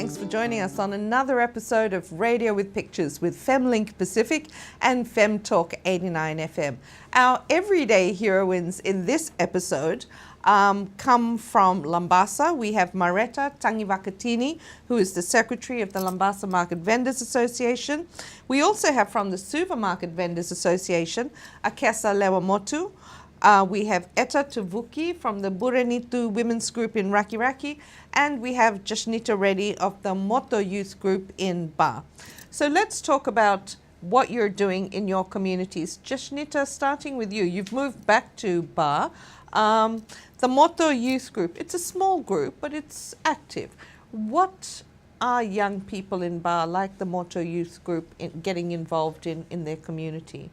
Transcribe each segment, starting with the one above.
Thanks for joining us on another episode of Radio with Pictures with femLINKpacific and FemTalk 89 FM. Our everyday heroines in this episode come from Labasa. We have Mareta Tagivakatini, who is the secretary of the Labasa Market Vendors Association. We also have from the Suva Market Vendors Association, Akesa Lewamotu. We have Tuvuki from the Bureitu Women's Group in Rakiraki, and we have Jashnita Reddy of the Moto Youth Group in Ba. So let's talk about what you're doing in your communities. Jashnita, starting with you. You've moved back to Ba. The Moto Youth Group, it's a small group, but it's active. What are young people in Ba, like the Moto Youth Group, getting involved in their community?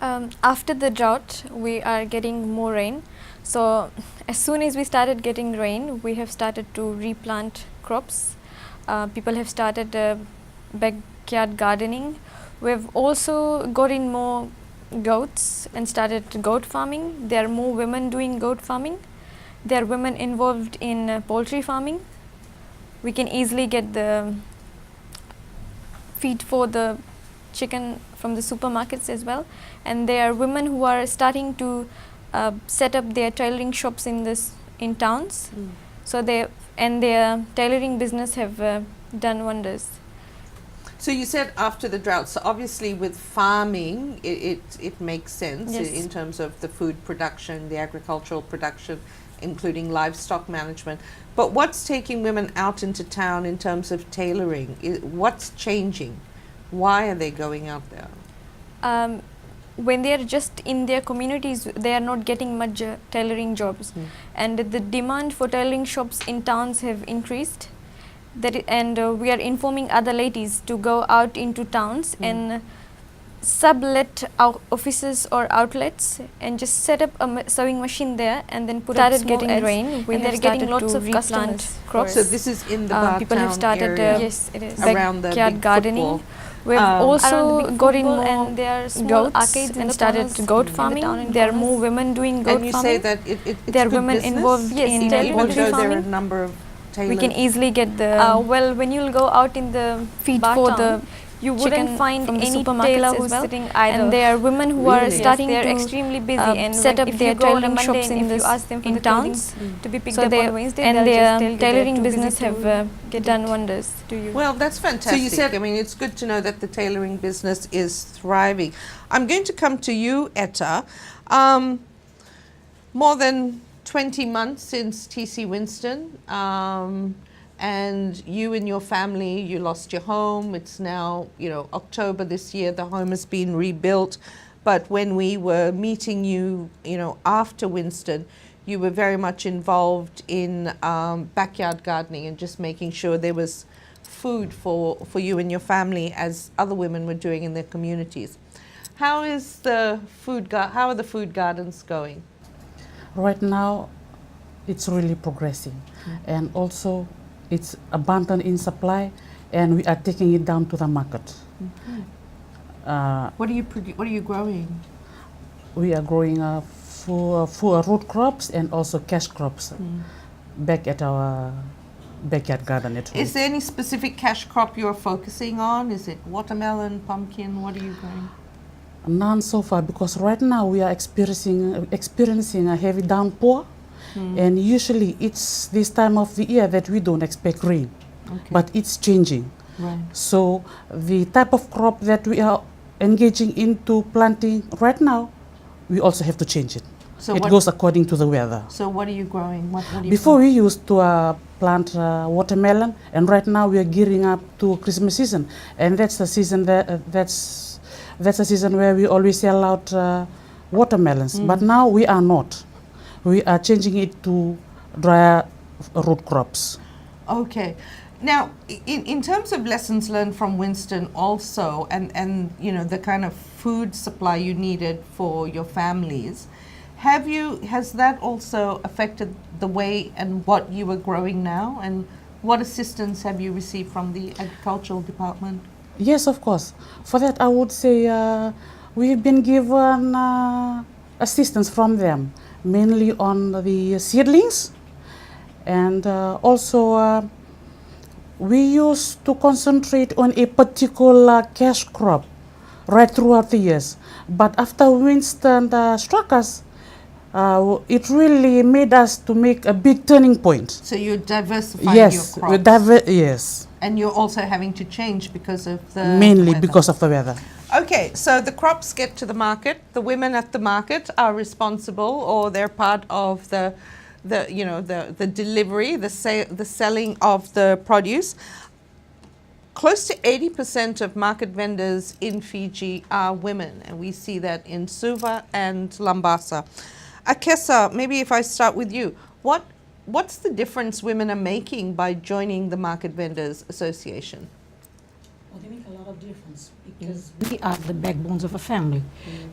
After the drought, we are getting more rain. So as soon as we started getting rain, we have started to replant crops. People have started backyard gardening. We've also got in more goats and started goat farming. There are more women doing goat farming. There are women involved in poultry farming. We can easily get the feed for the chicken from the supermarkets as well, and there are women who are starting to set up their tailoring shops in towns. So their tailoring business have done wonders. So you said after the drought, so obviously with farming it makes sense. Yes. In terms of the food production, the agricultural production, including livestock management. But what's taking women out into town in terms of tailoring? What's changing? Why are they going out there? When they are just in their communities, they are not getting much tailoring jobs, and the demand for tailoring shops in towns have increased. And we are informing other ladies to go out into towns and sublet our offices or outlets and just set up a sewing machine there and then put up small ads. Rain. We are getting lots of customers. Crops. So this is in the Ba people have started yes, it is. Around the backyard gardening. Football. We've also got in more and there are goats arcades and started goat farming. There are more women doing goat farming. And you farming. say that it's there are good women business? involved in poultry there are a farming. number of We can easily get the well, when you'll go out in the feed Ba for town, the you wouldn't find from the any supermarkets tailor as who's well. sitting idle. And there are women who are starting they're to extremely busy and set up if their you go on a tailoring Monday shops and if you ask them for in the clothing towns to be picked so up they on Wednesday, and they'll their just tell you tailoring they're too business busy have done wonders to you. Well, that's fantastic. So you said, I mean, it's good to know that the tailoring business is thriving. I'm going to come to you, Etta. More than 20 months since TC Winston, and you and your family, you lost your home. It's now, October this year, the home has been rebuilt. But when we were meeting you, after Winston, you were very much involved in backyard gardening and just making sure there was food for you and your family as other women were doing in their communities. How are the food gardens going? Right now, it's really progressing, and also it's abundant in supply, and we are taking it down to the market. What are you growing? We are growing for root crops and also cash crops back at our backyard garden at home. Is there any specific cash crop you're focusing on? Is it watermelon, pumpkin? What are you growing? None so far, because right now we are experiencing a heavy downpour, and usually it's this time of the year that we don't expect rain, but it's changing. Right. So the type of crop that we are engaging into planting right now, we also have to change it. So it goes according to the weather. So what are you growing? What are you Before we used to plant watermelon, and right now we are gearing up to Christmas season, and that's the season that's a season where we always sell out watermelons. But now we are not. We are changing it to drier root crops. Okay. Now, in terms of lessons learned from Winston also, and the kind of food supply you needed for your families, has that also affected the way and what you are growing now? And what assistance have you received from the agricultural department? Yes, of course. For that, I would say we've been given assistance from them, mainly on the seedlings, and also we used to concentrate on a particular cash crop right throughout the years. But after Winston struck us, it really made us to make a big turning point. So you're diversifying Yes, your crops. yes, And you're also having to change because of the mainly weather. because of the weather. Okay, so the crops get to the market. The women at the market are responsible, or they're part of the delivery, the selling of the produce. Close to 80% of market vendors in Fiji are women, and we see that in Suva and Labasa. Akesa, maybe if I start with you, what's the difference women are making by joining the Market Vendors Association? Well, they make a lot of difference because we are the backbones of a family.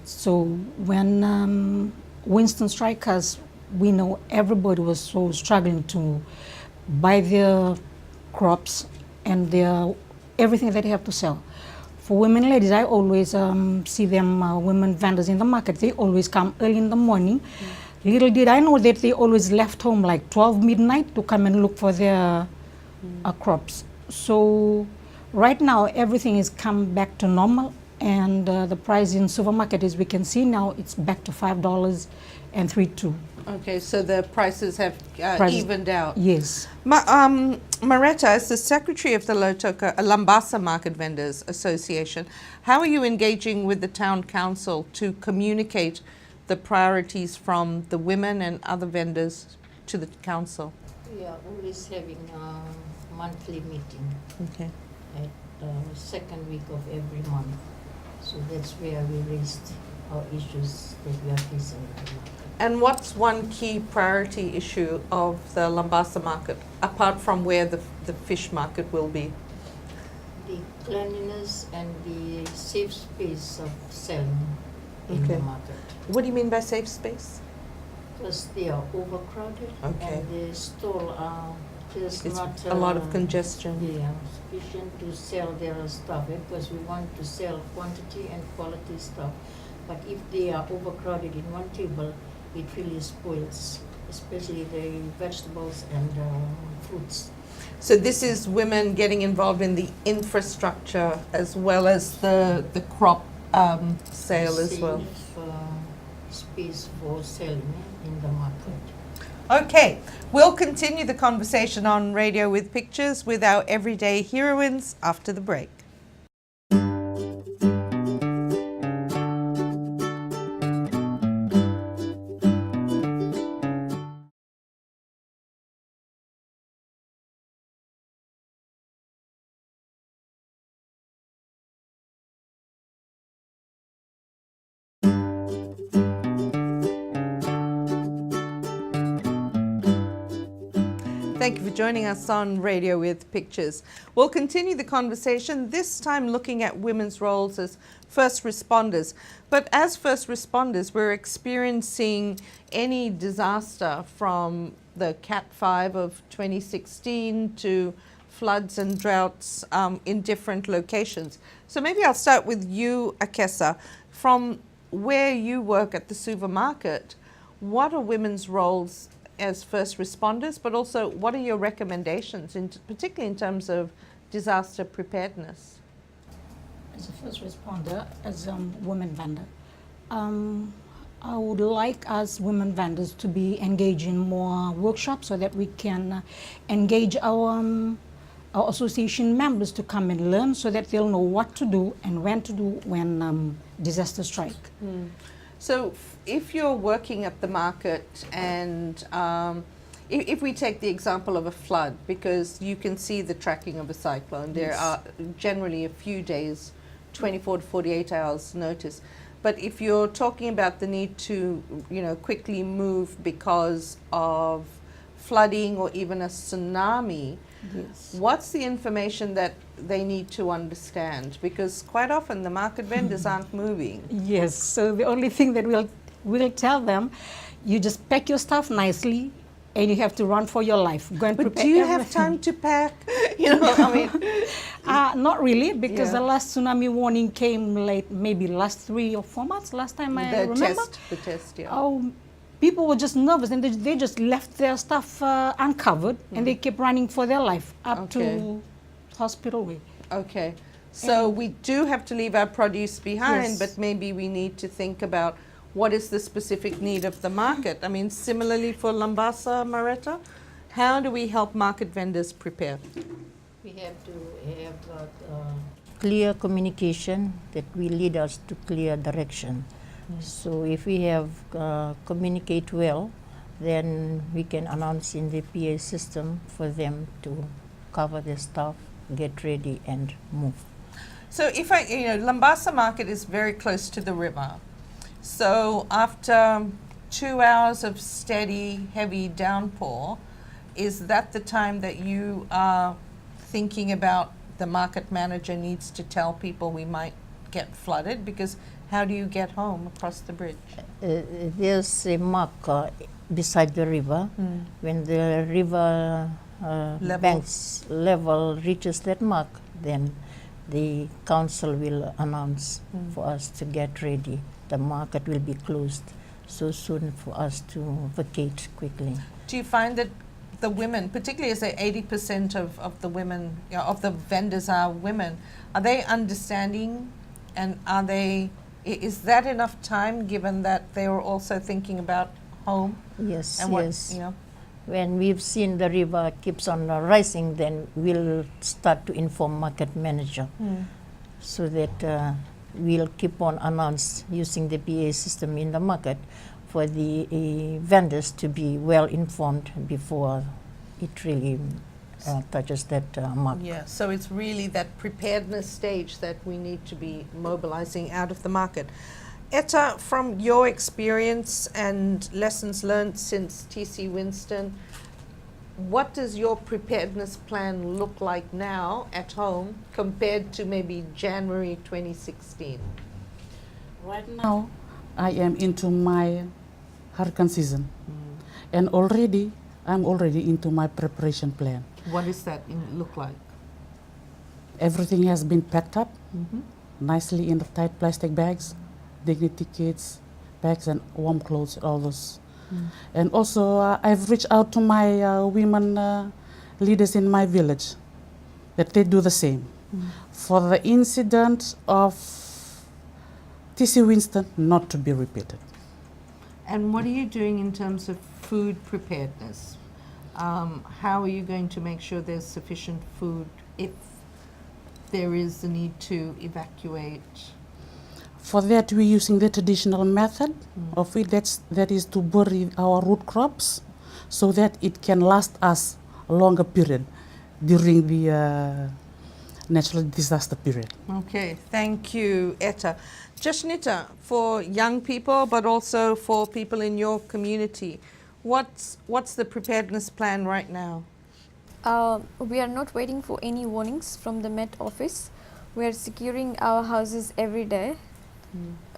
So when Winston struck us, we know everybody was so struggling to buy their crops and their everything that they have to sell. For women ladies, I always see them, women vendors in the market, they always come early in the morning. Little did I know that they always left home like 12 midnight to come and look for their crops. So right now, everything is come back to normal, and the price in supermarket, as we can see now, it's back to $5.32. Okay, so the prices have evened out. Yes. Mareta, as the secretary of the Labasa Market Vendors Association, how are you engaging with the town council to communicate the priorities from the women and other vendors to the council? We are always having a monthly meeting Okay. at the second week of every month. So that's where we raised our issues that we are facing right now. And what's one key priority issue of the Labasa market, apart from where the fish market will be? The cleanliness and the safe space of selling in the Okay. market. What do you mean by safe space? Because they are overcrowded Okay. and the stall are just It's not a lot of congestion. yeah, sufficient to sell their stuff, because we want to sell quantity and quality stuff. But if they are overcrowded in one table, it really spoils, especially the vegetables and fruits. So this is women getting involved in the infrastructure as well as the crop sale as well. Safe, space for selling in the market. Okay, we'll continue the conversation on Radio with Pictures with our everyday heroines after the break. Thank you for joining us on Radio with Pictures. We'll continue the conversation, this time looking at women's roles as first responders. But as first responders, we're experiencing any disaster from the Cat 5 of 2016 to floods and droughts in different locations. So maybe I'll start with you, Akesa. From where you work at the Suva market, what are women's roles as first responders, but also what are your recommendations, particularly in terms of disaster preparedness? As a first responder, as a women vendor, I would like us women vendors to be engaged in more workshops so that we can engage our association members to come and learn, so that they'll know what to do and when to do when disaster strike. So if you're working at the market and if we take the example of a flood, because you can see the tracking of a cyclone, there are generally a few days, 24 to 48 hours notice. But if you're talking about the need to, quickly move because of flooding or even a tsunami, Yes. what's the information that they need to understand? Because quite often the market vendors aren't moving. Yes, so the only thing that we'll tell them, you just pack your stuff nicely and you have to run for your life. Go and But prepare do you have everything. time to pack? Not really, because Yeah. the last tsunami warning came late, maybe last 3 or 4 months, last time I remember. The test, yeah. Oh, people were just nervous and they just left their stuff uncovered and they kept running for their life up Okay. to Hospital Way. Okay. So we do have to leave our produce behind, Yes. but maybe we need to think about what is the specific need of the market. I mean, similarly for Labasa, Mareta, how do we help market vendors prepare? We have to have clear communication that will lead us to clear direction. So if we have communicate well, then we can announce in the PA system for them to cover their stuff, get ready and move. So if Labasa market is very close to the river. So after 2 hours of steady, heavy downpour, is that the time that you are thinking about the market manager needs to tell people we might get flooded? Because how do you get home across the bridge? There's a mark beside the river. When the river banks level reaches that mark, then the council will announce for us to get ready. The market will be closed so soon for us to vacate quickly. Do you find that the women, particularly as 80% of the women, of the vendors are women, are they understanding, and is that enough time given that they are also thinking about home? Yes, And yes. what, When we've seen the river keeps on rising, then we'll start to inform market manager so that we'll keep on announce using the PA system in the market for the vendors to be well informed before it really touches that mark. Yeah, so it's really that preparedness stage that we need to be mobilizing out of the market. Etta, from your experience and lessons learned since TC Winston, what does your preparedness plan look like now at home compared to maybe January 2016? Right now, I am into my hurricane season, and I'm already into my preparation plan. What does that look like? Everything has been packed up nicely in the tight plastic bags, dignity kits, bags, and warm clothes, all those. And also, I've reached out to my women leaders in my village that they do the same. For the incident of TC Winston not to be repeated. And what are you doing in terms of food preparedness? How are you going to make sure there's sufficient food if there is the need to evacuate? For that, we're using the traditional method of it, that is to bury our root crops so that it can last us a longer period during the natural disaster period. Okay, thank you, Etta. Jashnita, for young people, but also for people in your community, what's the preparedness plan right now? We are not waiting for any warnings from the Met Office. We are securing our houses every day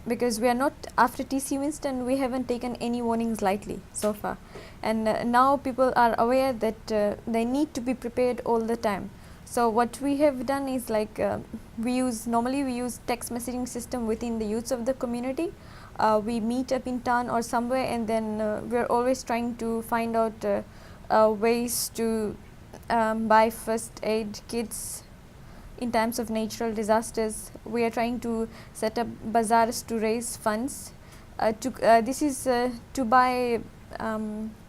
because we are not, after TC Winston, we haven't taken any warnings lightly so far. And now people are aware that they need to be prepared all the time. So what we have done is like normally we use text messaging system within the youths of the community. We meet up in town or somewhere, and then we are always trying to find out ways to buy first aid kits in times of natural disasters. We are trying to set up bazaars to raise funds. This is to buy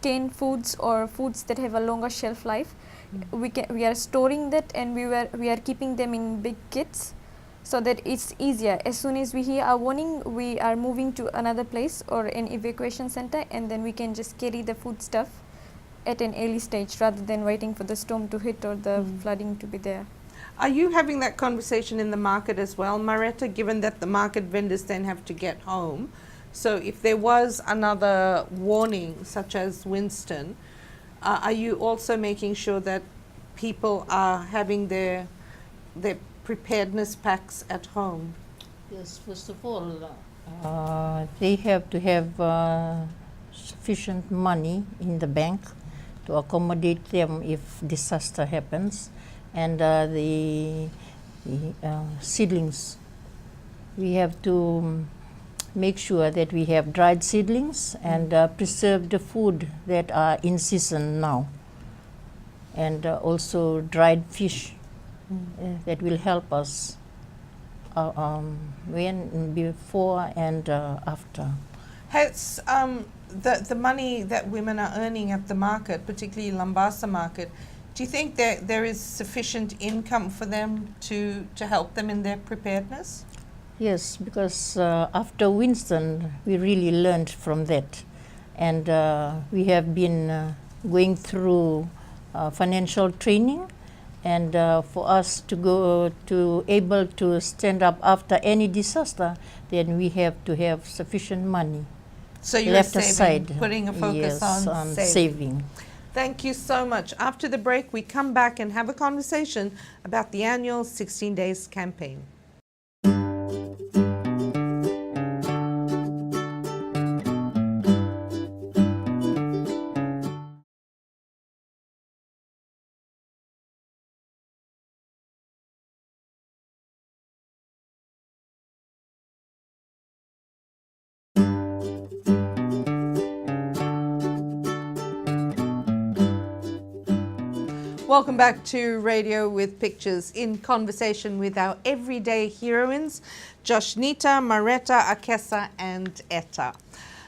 canned foods or foods that have a longer shelf life. We are storing that, and we are keeping them in big kits so that it's easier. As soon as we hear a warning, we are moving to another place or an evacuation center, and then we can just carry the food stuff at an early stage rather than waiting for the storm to hit or the flooding to be there. Are you having that conversation in the market as well, Mareta, given that the market vendors then have to get home? So if there was another warning, such as Winston, are you also making sure that people are having their preparedness packs at home? Yes, first of all, they have to have sufficient money in the bank to accommodate them if disaster happens. And the seedlings, we have to make sure that we have dried seedlings and preserve the food that are in season now, and also dried fish that will help us when before and after. Has the money that women are earning at the market, particularly Labasa market, do you think that there is sufficient income for them to help them in their preparedness? Yes, because after Winston, we really learned from that. And we have been going through financial training, and for us to go to able to stand up after any disaster, then we have to have sufficient money So you're left saving, aside. putting a focus Yes, on saving. Thank you so much. After the break, we come back and have a conversation about the annual 16 Days campaign. Welcome back to Radio with Pictures, in conversation with our everyday heroines, Jashnita, Mareta, Akesa and Etta.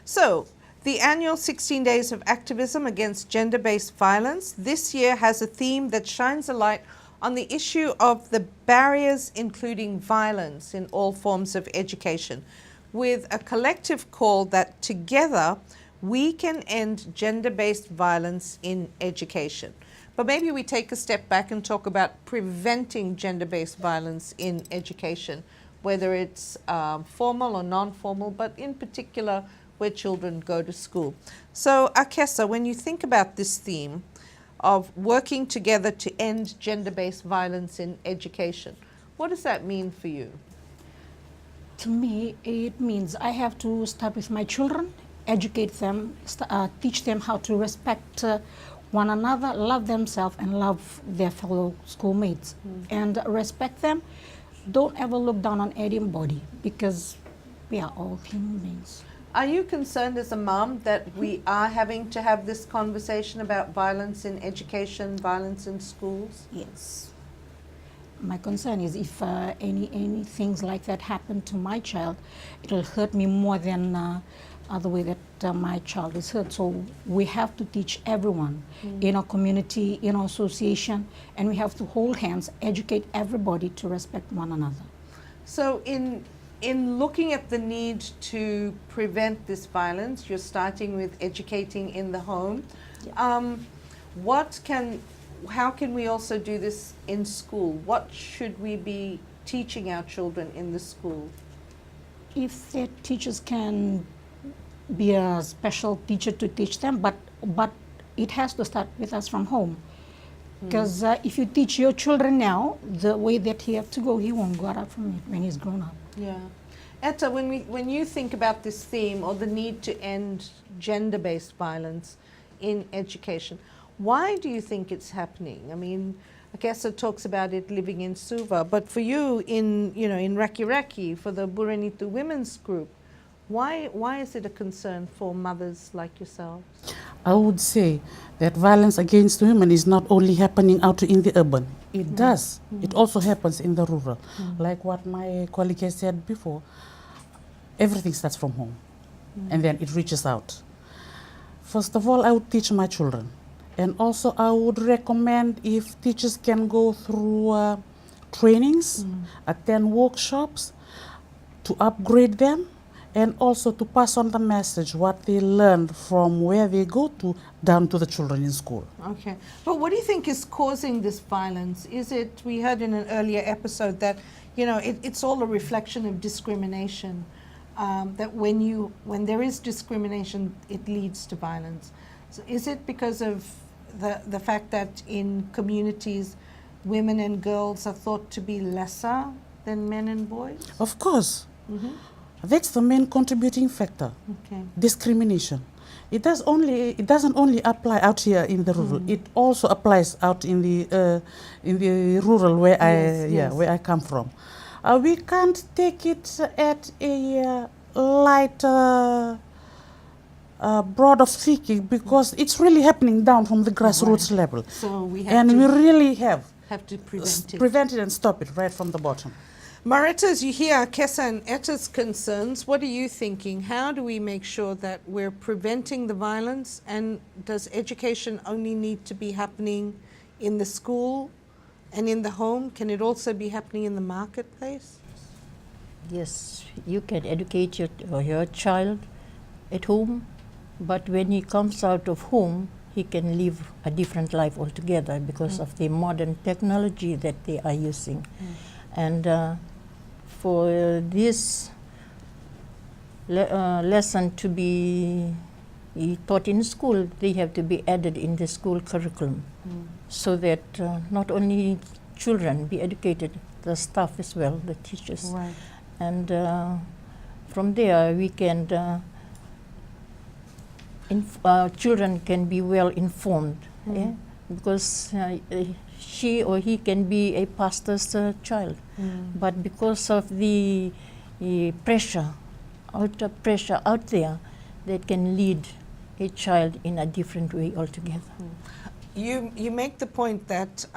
So, the annual 16 Days of Activism Against Gender-Based Violence this year has a theme that shines a light on the issue of the barriers including violence in all forms of education, with a collective call that together we can end gender-based violence in education. But maybe we take a step back and talk about preventing gender-based violence in education, whether it's formal or non-formal, but in particular where children go to school. So Akesa, when you think about this theme of working together to end gender-based violence in education, what does that mean for you? To me, it means I have to start with my children, educate them, teach them how to respect one another, love themselves and love their fellow schoolmates, and respect them. Don't ever look down on anybody, because we are all human beings. Are you concerned as a mom that we are having to have this conversation about violence in education, violence in schools? Yes. My concern is if any things like that happen to my child, it will hurt me more than the way that my child is hurt. So we have to teach everyone in our community, in our association, and we have to hold hands, educate everybody to respect one another. So in looking at the need to prevent this violence, you're starting with educating in the home. Yeah. How can we also do this in school? What should we be teaching our children in the school? If their teachers can be a special teacher to teach them, but it has to start with us from home. Because if you teach your children now the way that he have to go, he won't go out from it when he's grown up. Yeah. Etta, when you think about this theme or the need to end gender-based violence in education, why do you think it's happening? I mean, Akesa talks about it living in Suva, but for you in Rakiraki, for the Bureitu women's group, why is it a concern for mothers like yourselves? I would say that violence against women is not only happening out in the urban. It does. It also happens in the rural. Like what my colleague has said before, everything starts from home and then it reaches out. First of all, I would teach my children. And also I would recommend if teachers can go through trainings, attend workshops to upgrade them, and also to pass on the message, what they learned from where they go to down to the children in school. Okay. But what do you think is causing this violence? Is it, we heard in an earlier episode that, it's all a reflection of discrimination, that when there is discrimination, it leads to violence. So is it because of the fact that in communities, women and girls are thought to be lesser than men and boys? Of course. That's the main contributing factor. Okay. Discrimination. It doesn't only apply out here in the rural. It also applies out in the rural where where I come from. We can't take it at a light broad of thinking, because it's really happening down from the grassroots level. So we we really have Have to prevent it. Prevent it and stop it right from the bottom. Mareta, as you hear Akesa and Eta's concerns, what are you thinking? How do we make sure that we're preventing the violence, and does education only need to be happening in the school and in the home? Can it also be happening in the marketplace? Yes, you can educate your child at home, but when he comes out of home, he can live a different life altogether because of the modern technology that they are using. And for this lesson to be taught in school, they have to be added in the school curriculum so that not only children be educated, the staff as well, the teachers. Right. And from there we can, children can be well informed, because she or he can be a pastor's child, but because of the pressure out there, that can lead a child in a different way altogether. You make the point that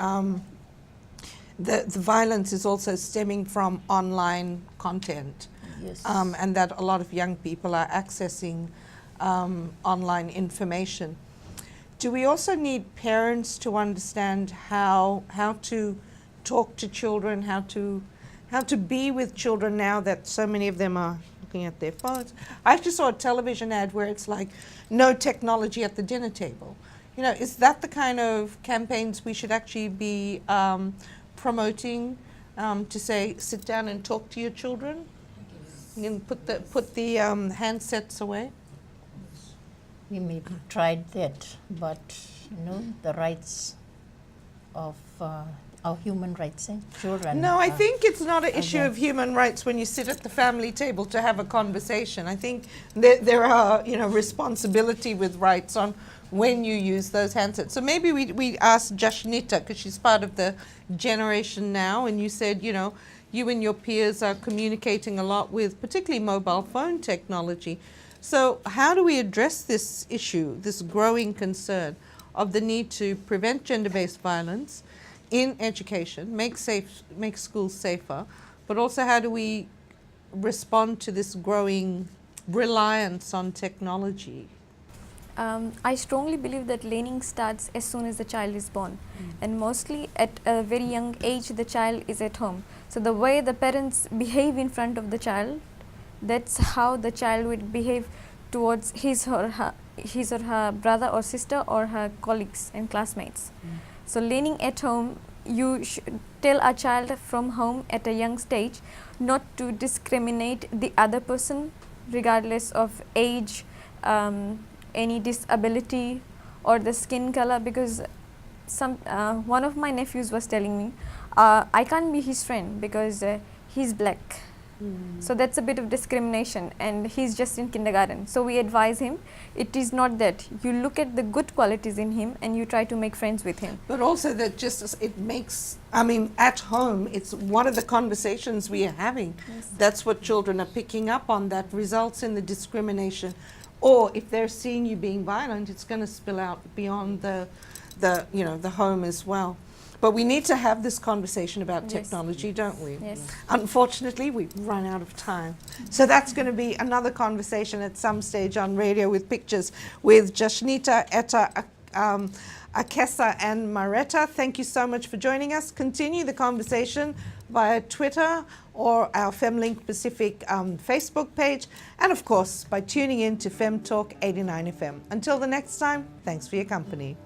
the violence is also stemming from online content, Yes. and that a lot of young people are accessing online information. Do we also need parents to understand how to talk to children, how to be with children now that so many of them are looking at their phones? I actually saw a television ad where it's like, no technology at the dinner table. You know, is that the kind of campaigns we should actually be promoting, to say, sit down and talk to your children? And put the handsets away? We may have tried that, but the rights of our human rights, children. No, I think it's not an issue okay. of human rights when you sit at the family table to have a conversation. I think there are, responsibility with rights on when you use those handsets. So maybe we ask Jashnita, because she's part of the generation now, and you said, you and your peers are communicating a lot with particularly mobile phone technology. So how do we address this issue, this growing concern of the need to prevent gender-based violence in education, make schools safer, but also how do we respond to this growing reliance on technology? I strongly believe that learning starts as soon as the child is born, and mostly at a very young age the child is at home. So the way the parents behave in front of the child, that's how the child would behave towards his or her brother or sister or her colleagues and classmates. So learning at home, you should tell a child from home at a young stage not to discriminate the other person regardless of age, any disability or the skin color, because one of my nephews was telling me I can't be his friend because he's black. So that's a bit of discrimination, and he's just in kindergarten. So we advise him, it is not that. You look at the good qualities in him and you try to make friends with him. But also that at home, it's one of the conversations we are having. Yes. That's what children are picking up on, that results in the discrimination. Or if they're seeing you being violent, it's going to spill out beyond the home as well. But we need to have this conversation about Yes. technology, don't we? Yes. Unfortunately, we've run out of time. So that's going to be another conversation at some stage on Radio with Pictures with Jashnita, Eta, Akesa and Mareta. Thank you so much for joining us. Continue the conversation via Twitter or our femLINKpacific Facebook page, and of course by tuning in to Fem Talk 89 FM. Until the next time, thanks for your company.